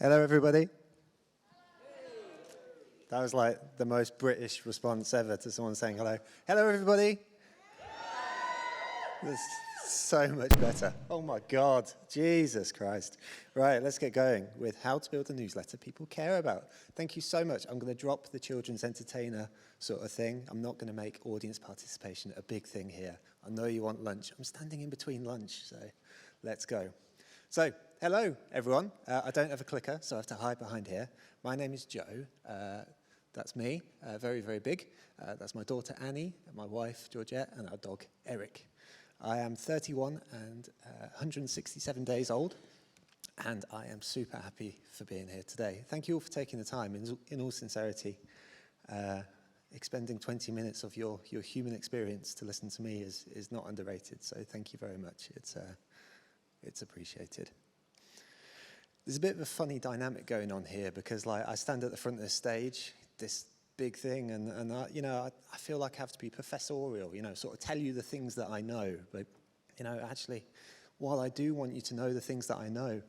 Hello, everybody. That was like the most British response ever to someone saying hello. Hello, everybody. That's so much better. Oh, my God. Jesus Christ. Right, let's get going with how to build a newsletter people care about. Thank you so much. I'm going to drop the children's entertainer sort of thing. I'm not going to make audience participation a big thing here. I know you want lunch. I'm standing in between lunch, so let's go. So, hello, everyone. I don't have a clicker, so I have to hide behind here. My name is Joe. That's me, very, very big. That's my daughter, Annie, and my wife, Georgette, and our dog, Eric. I am 31 and 167 days old, and I am super happy for being here today. Thank you all for taking the time. In all sincerity, expending 20 minutes of your human experience to listen to me is not underrated, so thank you very much. It's appreciated. There's a bit of a funny dynamic going on here because, like, I stand at the front of the stage, this big thing, and I feel like I have to be professorial, sort of tell you the things that I know. But, actually, while I do want you to know the things that I know,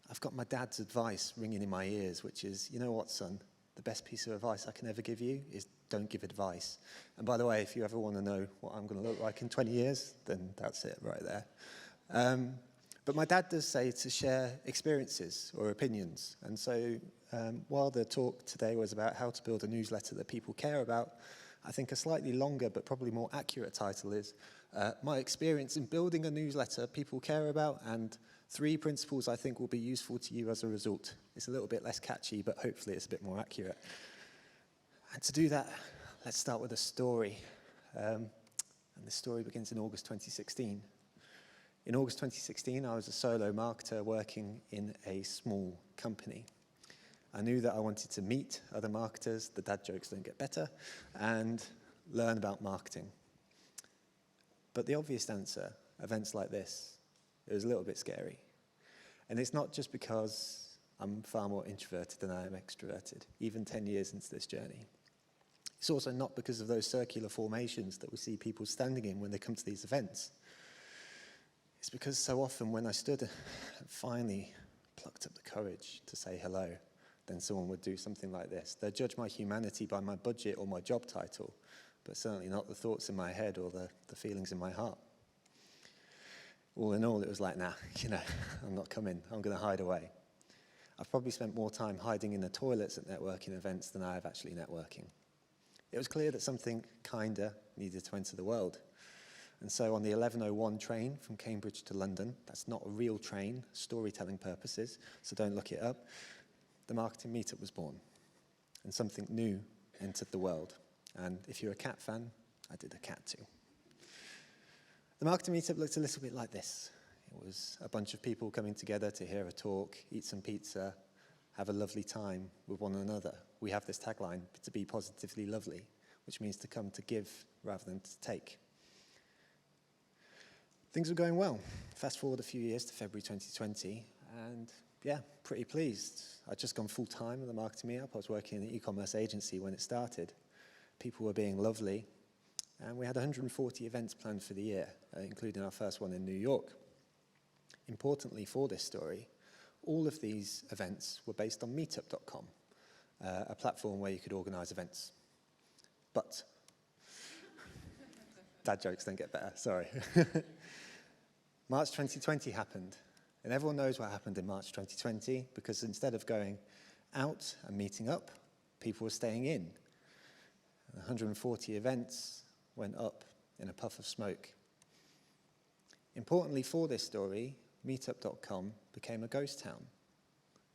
I've got my dad's advice ringing in my ears, which is, you know what, son, the best piece of advice I can ever give you is don't give advice. And by the way, if you ever want to know what I'm going to look like in 20 years, then that's it right there. But my dad does say to share experiences or opinions. And so while the talk today was about how to build a newsletter that people care about, I think a slightly longer but probably more accurate title is my experience in building a newsletter people care about and 3 principles I think will be useful to you as a result. It's a little bit less catchy, but hopefully it's a bit more accurate. And to do that, let's start with a story. And this story begins in August 2016. In August 2016, I was a solo marketer working in a small company. I knew that I wanted to meet other marketers, the dad jokes don't get better, and learn about marketing. But the obvious answer, events like this, it was a little bit scary. And it's not just because I'm far more introverted than I am extroverted, even 10 years into this journey. It's also not because of those circular formations that we see people standing in when they come to these events. It's because so often when I stood and finally plucked up the courage to say hello, then someone would do something like this. They'd judge my humanity by my budget or my job title, but certainly not the thoughts in my head or the feelings in my heart. All in all, it was like, nah, I'm not coming. I'm going to hide away. I've probably spent more time hiding in the toilets at networking events than I have actually networking. It was clear that something kinder needed to enter the world. And so on the 11:01 train from Cambridge to London, that's not a real train, storytelling purposes, so don't look it up, the Marketing Meetup was born. And something new entered the world. And if you're a cat fan, I did a cat too. The Marketing Meetup looked a little bit like this. It was a bunch of people coming together to hear a talk, eat some pizza, have a lovely time with one another. We have this tagline, to be positively lovely, which means to come to give rather than to take. Things were going well. Fast forward a few years to February 2020, and yeah, pretty pleased. I'd just gone full-time at the Marketing Meetup. I was working in an e-commerce agency when it started. People were being lovely, and we had 140 events planned for the year, including our first one in New York. Importantly for this story, all of these events were based on meetup.com, a platform where you could organize events. But, dad jokes don't get better, sorry. March 2020 happened, and everyone knows what happened in March 2020 because instead of going out and meeting up, people were staying in. 140 events went up in a puff of smoke. Importantly for this story, meetup.com became a ghost town.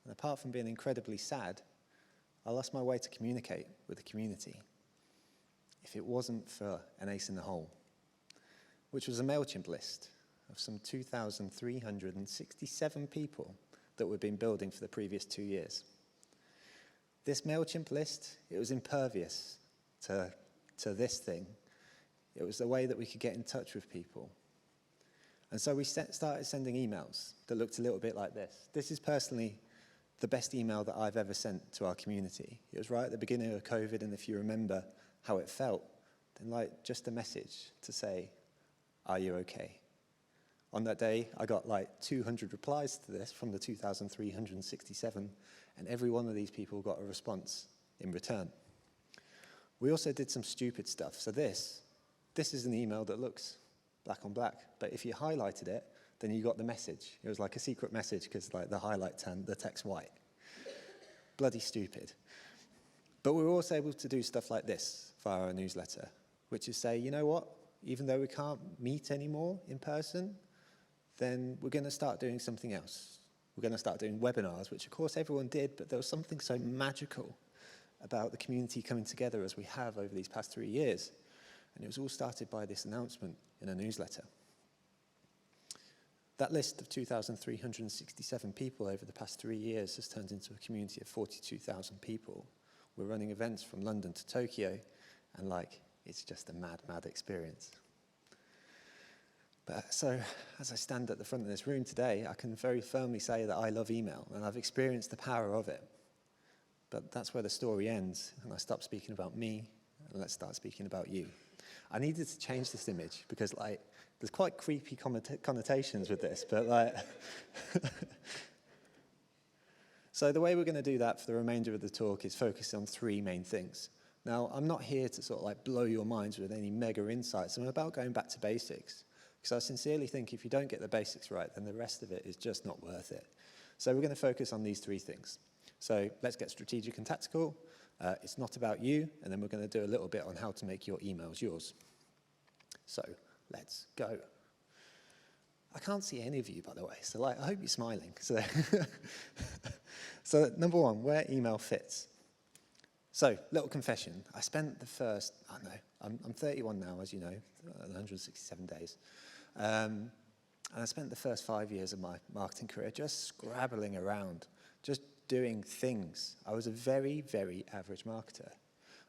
And apart from being incredibly sad, I lost my way to communicate with the community. If it wasn't for an ace in the hole, which was a MailChimp list of some 2,367 people that we've been building for the previous 2 years. This MailChimp list, it was impervious to this thing. It was the way that we could get in touch with people. And so we started sending emails that looked a little bit like this. This is personally the best email that I've ever sent to our community. It was right at the beginning of COVID, and if you remember how it felt, then like just a message to say, are you okay? On that day, I got like 200 replies to this from the 2,367, and every one of these people got a response in return. We also did some stupid stuff. So this is an email that looks black on black, but if you highlighted it, then you got the message. It was like a secret message because like the highlight turned the text white. Bloody stupid. But we were also able to do stuff like this via our newsletter, which is say, you know what, even though we can't meet anymore in person, then we're going to start doing something else. We're going to start doing webinars, which of course everyone did, but there was something so magical about the community coming together as we have over these past 3 years. And it was all started by this announcement in a newsletter. That list of 2,367 people over the past 3 years has turned into a community of 42,000 people. We're running events from London to Tokyo, and like, it's just a mad, mad experience. But so, as I stand at the front of this room today, I can very firmly say that I love email, and I've experienced the power of it. But that's where the story ends, and I stop speaking about me, and let's start speaking about you. I needed to change this image, because like, there's quite creepy connotations with this, but like... So the way we're going to do that for the remainder of the talk is focus on 3 main things. Now, I'm not here to sort of like blow your minds with any mega insights. I'm about going back to basics. Because I sincerely think if you don't get the basics right, then the rest of it is just not worth it. So we're going to focus on these 3 things. So let's get strategic and tactical. It's not about you. And then we're going to do a little bit on how to make your emails yours. So let's go. I can't see any of you, by the way. So like, I hope you're smiling. So, so number 1, where email fits. So, little confession. I spent the first, I don't know, I'm 31 now, as you know, 167 days. And I spent the first 5 years of my marketing career just scrabbling around, just doing things. I was a very, very average marketer.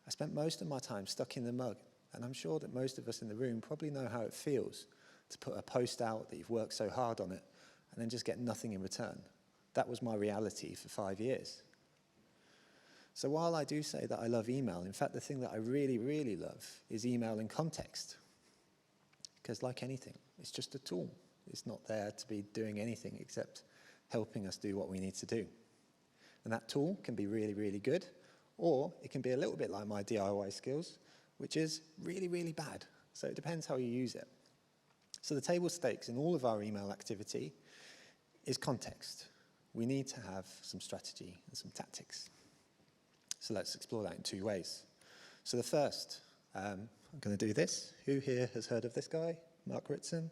I spent most of my time stuck in the mud, and I'm sure that most of us in the room probably know how it feels to put a post out that you've worked so hard on it, and then just get nothing in return. That was my reality for 5 years. So while I do say that I love email, in fact, the thing that I really, really love is email in context. Because like anything, it's just a tool. It's not there to be doing anything except helping us do what we need to do. And that tool can be really, really good, or it can be a little bit like my DIY skills, which is really, really bad. So it depends how you use it. So the table stakes in all of our email activity is context. We need to have some strategy and some tactics. So let's explore that in 2 ways. So the first, I'm going to do this. Who here has heard of this guy, Mark Ritson?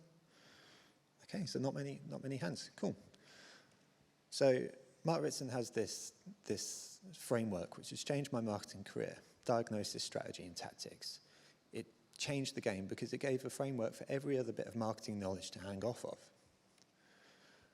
Okay, so not many hands. Cool. So Mark Ritson has this framework which has changed my marketing career: diagnosis, strategy, and tactics. It changed the game because it gave a framework for every other bit of marketing knowledge to hang off of.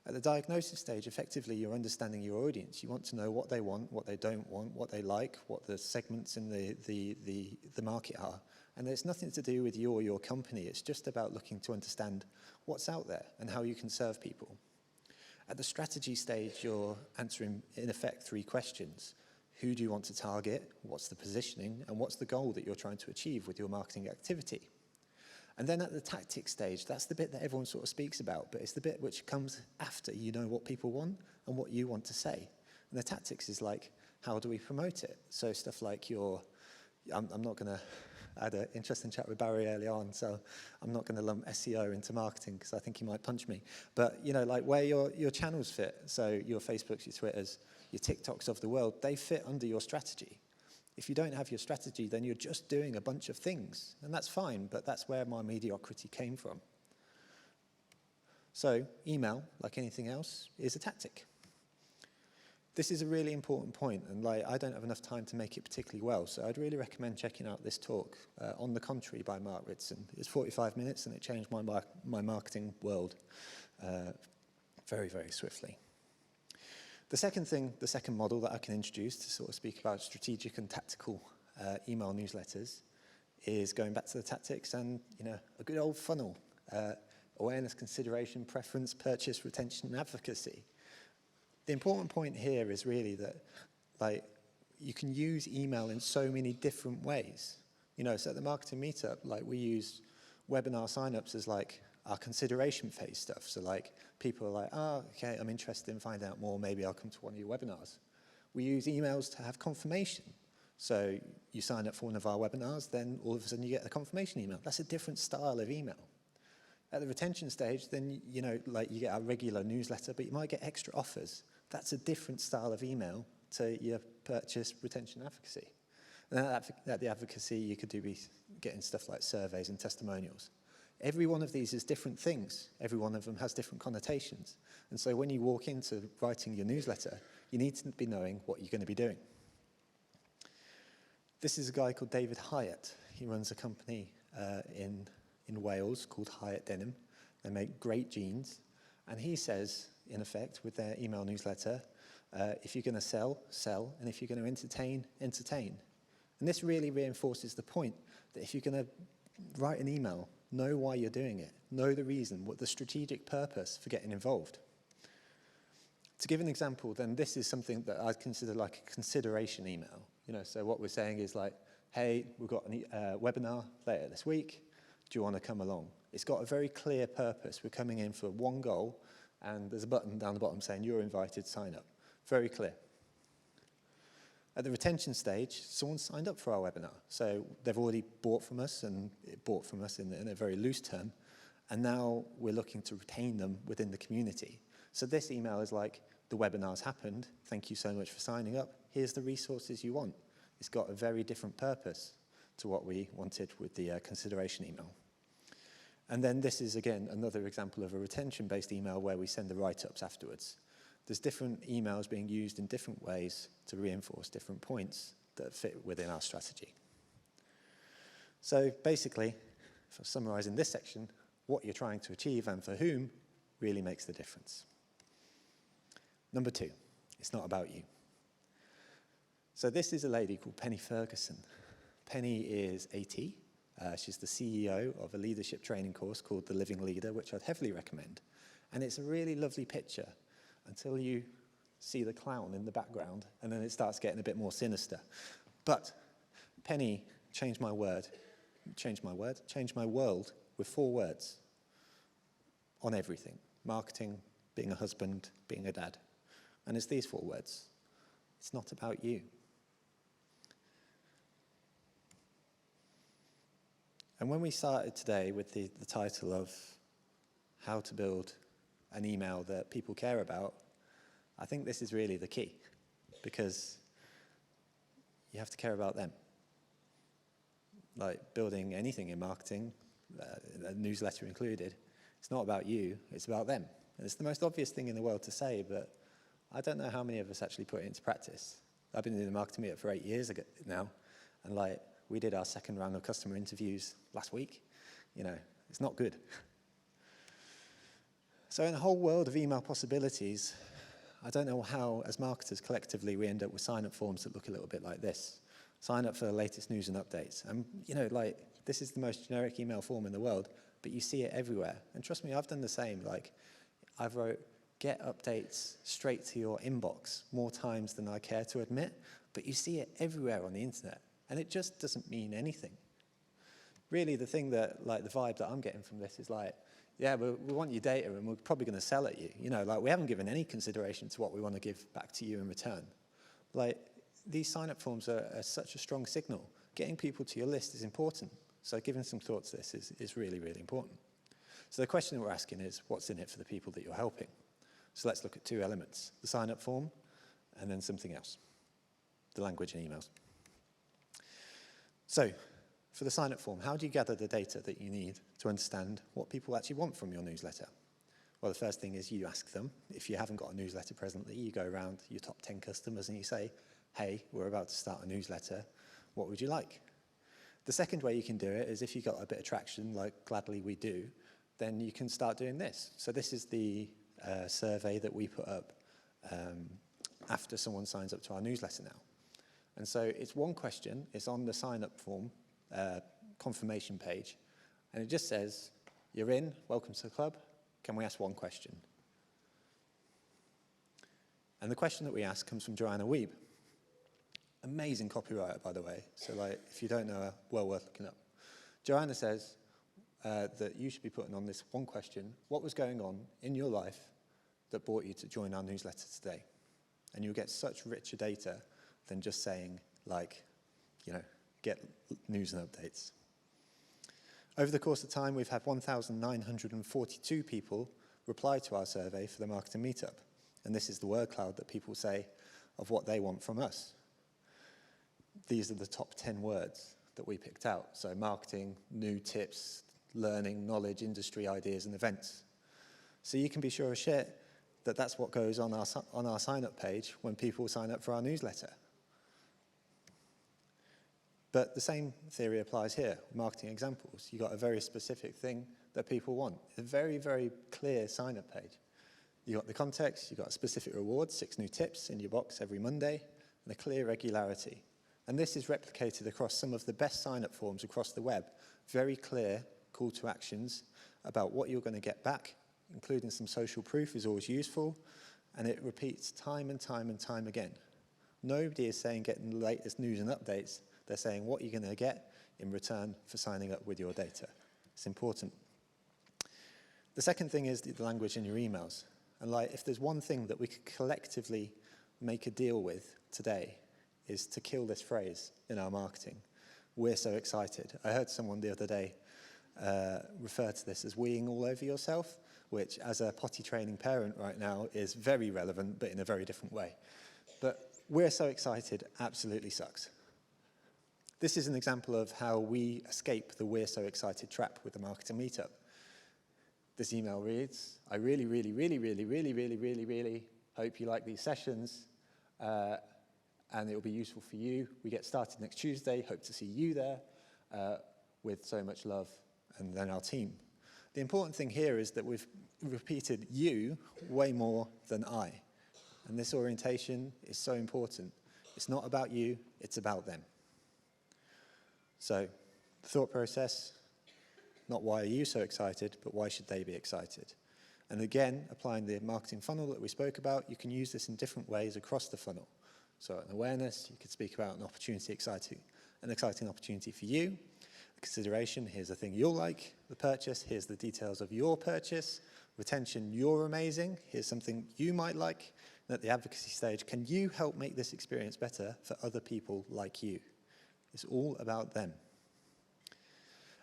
At the diagnosis stage, effectively, you're understanding your audience. You want to know what they want, what they don't want, what they like, what the segments in the market are. And it's nothing to do with you or your company. It's just about looking to understand what's out there and how you can serve people. At the strategy stage, you're answering, in effect, 3 questions. Who do you want to target? What's the positioning? And what's the goal that you're trying to achieve with your marketing activity? And then at the tactics stage, that's the bit that everyone sort of speaks about, but it's the bit which comes after you know what people want and what you want to say. And the tactics is like, how do we promote it? So stuff like I'm not going to, I had an interesting chat with Barry early on, so I'm not going to lump SEO into marketing because I think he might punch me. But, you know, like where your channels fit, so your Facebooks, your Twitters, your TikToks of the world, they fit under your strategy. If you don't have your strategy, then you're just doing a bunch of things. And that's fine, but that's where my mediocrity came from. So email, like anything else, is a tactic. This is a really important point, and like I don't have enough time to make it particularly well, so I'd really recommend checking out this talk, On the Contrary by Mark Ritson. It's 45 minutes, and it changed my marketing world very, very swiftly. The second model that I can introduce to sort of speak about strategic and tactical email newsletters is going back to the tactics and, you know, a good old funnel. Awareness, consideration, preference, purchase, retention, and advocacy. The important point here is really that, like, you can use email in so many different ways. You know, so at the Marketing Meetup, like, we use webinar signups as like our consideration phase stuff. So like people are like, oh, okay, I'm interested in finding out more. Maybe I'll come to one of your webinars. We use emails to have confirmation. So you sign up for one of our webinars, then all of a sudden you get a confirmation email. That's a different style of email. At the retention stage, then, you know, like you get our regular newsletter, but you might get extra offers. That's a different style of email to your purchase, retention, advocacy. And at the advocacy, you could be getting stuff like surveys and testimonials. Every one of these is different things. Every one of them has different connotations. And so when you walk into writing your newsletter, you need to be knowing what you're going to be doing. This is a guy called David Hyatt. He runs a company in Wales called Hyatt Denim. They make great jeans. And he says, in effect, with their email newsletter, if you're going to sell, sell. And if you're going to entertain, entertain. And this really reinforces the point that if you're going to write an email, know why you're doing it. Know the reason, what the strategic purpose for getting involved. To give an example, then this is something that I'd consider like a consideration email. You know, so what we're saying is like, hey, we've got a webinar later this week. Do you want to come along? It's got a very clear purpose. We're coming in for one goal, and there's a button down the bottom saying you're invited, sign up. Very clear. At the retention stage, someone signed up for our webinar. So they've already bought from us, and it bought from us in a very loose term. And now we're looking to retain them within the community. So this email is like, the webinar's happened. Thank you so much for signing up. Here's the resources you want. It's got a very different purpose to what we wanted with the consideration email. And then this is, again, another example of a retention-based email where we send the write-ups afterwards. There's different emails being used in different ways to reinforce different points that fit within our strategy. So basically, for summarizing this section, what you're trying to achieve and for whom really makes the difference. Number 2, it's not about you. So this is a lady called Penny Ferguson. Penny is 80. She's the CEO of a leadership training course called The Living Leader, which I'd heavily recommend. And it's a really lovely picture until you see the clown in the background, and then it starts getting a bit more sinister. But Penny changed my world with 4 words on everything: marketing, being a husband, being a dad. And it's these 4 words: it's not about you. And when we started today with the title of how to build an email that people care about, I think this is really the key, because you have to care about them. Like building anything in marketing, a newsletter included, it's not about you, it's about them. And it's the most obvious thing in the world to say, but I don't know how many of us actually put it into practice. I've been doing the Marketing Meetup for 8 years ago now, and like we did our second round of customer interviews last week. You know, it's not good. So in a whole world of email possibilities, I don't know how, as marketers collectively, we end up with sign-up forms that look a little bit like this. Sign up for the latest news and updates. And, you know, like, this is the most generic email form in the world, but you see it everywhere. And trust me, I've done the same. Like, I've wrote, get updates straight to your inbox more times than I care to admit, but you see it everywhere on the internet, and it just doesn't mean anything. Really, the thing that, like, the vibe that I'm getting from this is like, yeah, we want your data and we're probably going to sell it you. You know, like, we haven't given any consideration to what we want to give back to you in return. Like, these sign-up forms are such a strong signal. Getting people to your list is important. So giving some thought to this is really, really important. So the question that we're asking is, what's in it for the people that you're helping? So let's look at 2 elements, the sign-up form and then something else, the language and emails. So for the sign-up form, how do you gather the data that you need to understand what people actually want from your newsletter? Well, the first thing is you ask them. If you haven't got a newsletter presently, you go around your top 10 customers and you say, hey, we're about to start a newsletter. What would you like? The second way you can do it is if you've got a bit of traction, like gladly we do, then you can start doing this. So this is the survey that we put up after someone signs up to our newsletter now. And so it's one question. It's on the sign-up form confirmation page. And it just says, you're in, welcome to the club. Can we ask one question? And the question that we ask comes from Joanna Wiebe. Amazing copywriter, by the way. So like, if you don't know her, well worth looking up. Joanna says, that you should be putting on this one question: what was going on in your life that brought you to join our newsletter today? And you'll get such richer data than just saying, like, get news and updates. Over the course of time, we've had 1,942 people reply to our survey for the Marketing Meetup. And this is the word cloud that people say of what they want from us. These are the top 10 words that we picked out. So marketing, new tips, learning, knowledge, industry ideas, and events. So you can be sure as shit that that's what goes on our sign-up page when people sign up for our newsletter. But the same theory applies here, marketing examples. You've got a very specific thing that people want. A very, very clear sign-up page. You've got the context, you've got specific rewards, 6 new tips in your box every Monday, and a clear regularity. And this is replicated across some of the best sign-up forms across the web. Very clear call to actions about what you're going to get back, including some social proof is always useful, and it repeats time and time and time again. Nobody is saying getting the latest news and updates. They're saying what you're going to get in return for signing up with your data. It's important. The second thing is the language in your emails. And like, if there's one thing that we could collectively make a deal with today, is to kill this phrase in our marketing. We're so excited. I heard someone the other day refer to this as weeing all over yourself, which as a potty training parent right now is very relevant, but in a very different way. But we're so excited absolutely sucks. This is an example of how we escape the we're so excited trap with the Marketing Meetup. This email reads, I really, really, really, really, really, really, really, really hope you like these sessions, and it will be useful for you. We get started next Tuesday. Hope to see you there with so much love, and then our team. The important thing here is that we've repeated you way more than I. And this orientation is so important. It's not about you, it's about them. So, the thought process, not why are you so excited, but why should they be excited? And again, applying the marketing funnel that we spoke about, you can use this in different ways across the funnel. So an awareness, you could speak about an exciting opportunity for you. The consideration, here's the thing you'll like. The purchase, here's the details of your purchase. Retention, you're amazing. Here's something you might like. And at the advocacy stage, can you help make this experience better for other people like you? It's all about them.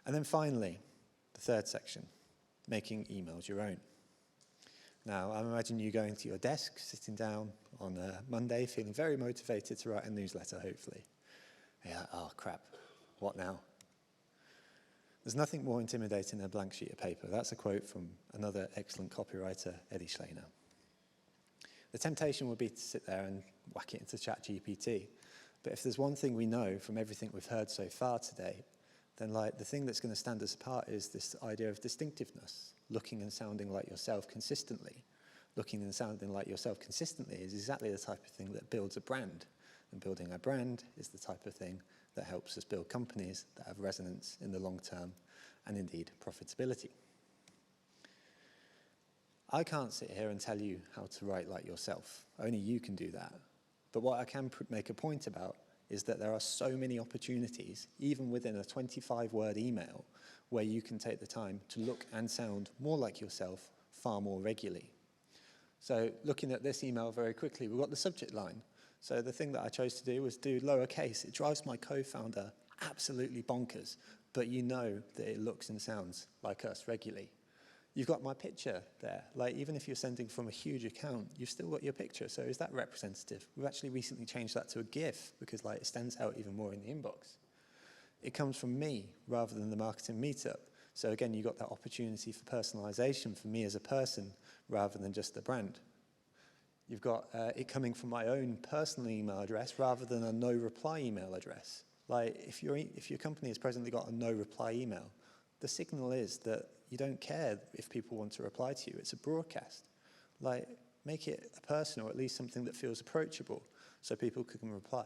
And then finally, the third section, making emails your own. Now, I imagine you going to your desk, sitting down on a Monday, feeling very motivated to write a newsletter, hopefully. Yeah, oh crap, what now? There's nothing more intimidating than a blank sheet of paper. That's a quote from another excellent copywriter, Eddie Schlainer. The temptation would be to sit there and whack it into ChatGPT. But if there's one thing we know from everything we've heard so far today, then like the thing that's going to stand us apart is this idea of distinctiveness, looking and sounding like yourself consistently. Looking and sounding like yourself consistently is exactly the type of thing that builds a brand. And building a brand is the type of thing that helps us build companies that have resonance in the long term and indeed profitability. I can't sit here and tell you how to write like yourself. Only you can do that. But what I can make a point about is that there are so many opportunities, even within a 25-word email, where you can take the time to look and sound more like yourself far more regularly. So looking at this email very quickly, we've got the subject line. So the thing that I chose to do was do lowercase. It drives my co-founder absolutely bonkers, but you know that it looks and sounds like us regularly. You've got my picture there. Like, even if you're sending from a huge account, you've still got your picture. So is that representative? We've actually recently changed that to a GIF because like it stands out even more in the inbox. It comes from me rather than the Marketing Meetup. So again, you've got that opportunity for personalization for me as a person rather than just the brand. You've got it coming from my own personal email address rather than a no-reply email address. Like, if your company has presently got a no-reply email, the signal is that you don't care if people want to reply to you. It's a broadcast. Like, make it a personal, or at least something that feels approachable so people can reply.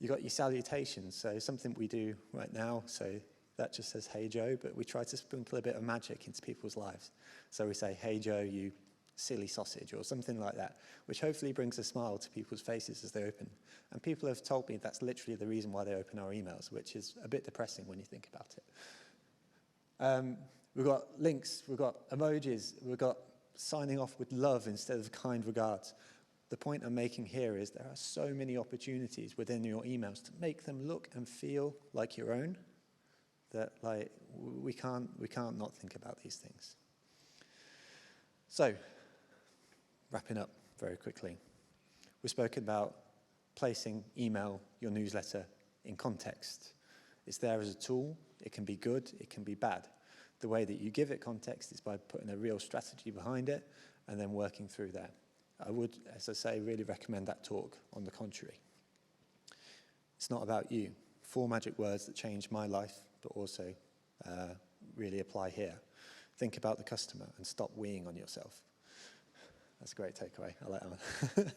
You've got your salutations, so something we do right now, so that just says, hey Joe, but we try to sprinkle a bit of magic into people's lives. So we say, hey Joe, you silly sausage, or something like that, which hopefully brings a smile to people's faces as they open. And people have told me that's literally the reason why they open our emails, which is a bit depressing when you think about it. We've got links, we've got emojis, we've got signing off with love instead of kind regards. The point I'm making here is there are so many opportunities within your emails to make them look and feel like your own that like we can't not think about these things. So, wrapping up very quickly. We've spoken about placing email, your newsletter, in context. It's there as a tool. It can be good, it can be bad. The way that you give it context is by putting a real strategy behind it and then working through that. I would, as I say, really recommend that talk on the contrary. It's not about you. 4 magic words that changed my life, but also really apply here. Think about the customer and stop weeing on yourself. That's a great takeaway. I like that one.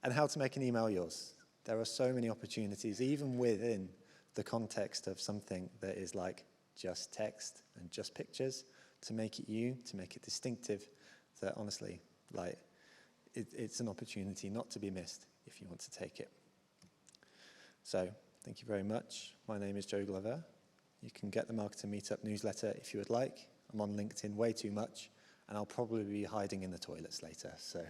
And how to make an email yours. There are so many opportunities, even within the context of something that is like just text and just pictures, to make it you, to make it distinctive, that honestly, like, it's an opportunity not to be missed if you want to take it. So, thank you very much. My name is Joe Glover. You can get the Marketing Meetup newsletter if you would like. I'm on LinkedIn way too much, and I'll probably be hiding in the toilets later, so